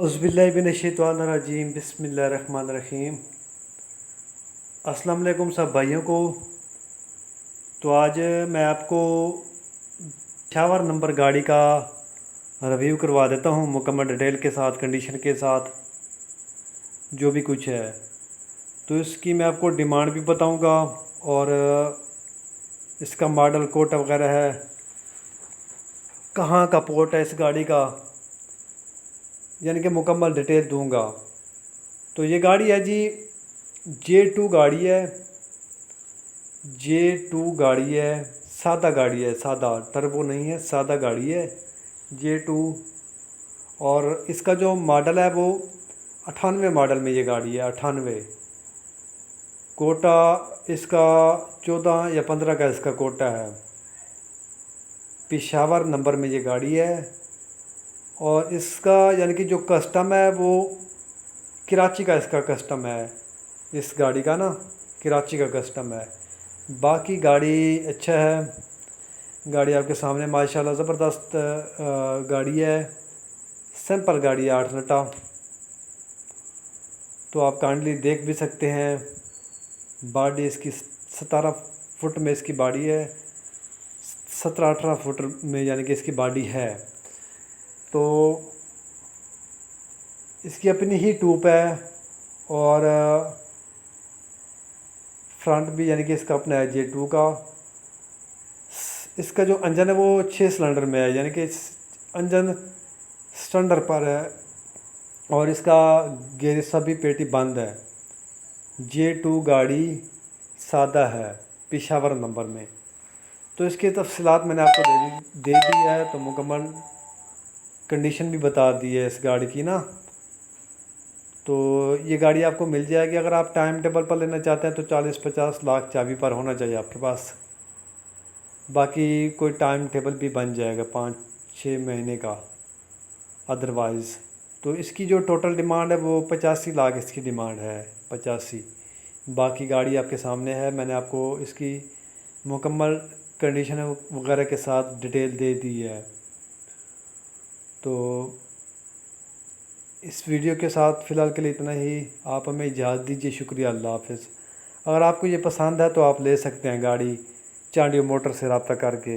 अऊज़ुबिल्लाहि मिनश्शैतानिर्रजीम बिस्मिल्लाहिर्रहमानिर्रहीम। अस्सलाम वालेकुम सब भाइयों को। तो आज मैं आपको शावर नंबर गाड़ी का रिव्यू करवा देता हूँ मुकम्मल डिटेल के साथ, कंडीशन के साथ, जो भी कुछ है। तो इसकी मैं आपको डिमांड भी बताऊँगा और इसका मॉडल कोड वगैरह है, कहाँ का पोर्ट है इस गाड़ी का, यानी कि मुकम्मल डिटेल दूंगा। तो ये गाड़ी है जी J2 गाड़ी है, J2 गाड़ी है, सादा गाड़ी है, सादा टर्बो नहीं है, सादा गाड़ी है J2। और इसका जो मॉडल है वो 98 मॉडल में ये गाड़ी है, 98। कोटा इसका 14 या 15 का इसका कोटा है। पेशावर नंबर में ये गाड़ी है और इसका यानी कि जो कस्टम है वो कराची का इसका कस्टम है, इस गाड़ी का ना कराची का कस्टम है। बाकी गाड़ी अच्छा है, गाड़ी आपके सामने माशाल्लाह ज़बरदस्त गाड़ी है, सिंपल गाड़ी है 8 नटा। तो आप काइंडली देख भी सकते हैं। बॉडी इसकी 17 फुट में इसकी बॉडी है, 17-18 फुट में यानी कि इसकी बॉडी है। तो इसकी अपनी ही ट्यूब है और फ्रंट भी यानी कि इसका अपना है J2 का। इसका जो इंजन है वो 6 सिलेंडर में है, यानी कि इंजन स्टैंडर्ड पर है और इसका गेयर सभी पेटी बंद है। J2 गाड़ी सादा है, पेशावर नंबर में। तो इसकी तफसीलात मैंने आपको दे दी है, तो मुकम्मल कंडीशन भी बता दी है इस गाड़ी की ना। तो ये गाड़ी आपको मिल जाएगी। अगर आप टाइम टेबल पर लेना चाहते हैं तो 40-50 लाख चाबी पर होना चाहिए आपके पास। बाकी कोई टाइम टेबल भी बन जाएगा 5-6 महीने का अदरवाइज़। तो इसकी जो टोटल डिमांड है वो 85 लाख इसकी डिमांड है, 85। बाकी गाड़ी आपके सामने है, मैंने आपको इसकी मुकम्मल कंडीशन वगैरह के साथ डिटेल दे दी है। तो इस वीडियो के साथ फ़िलहाल के लिए इतना ही। आप हमें इजाज़त दीजिए, शुक्रिया, अल्लाह हाफ़िज़। अगर आपको ये पसंद है तो आप ले सकते हैं गाड़ी चांडियो मोटर से रब्ता करके।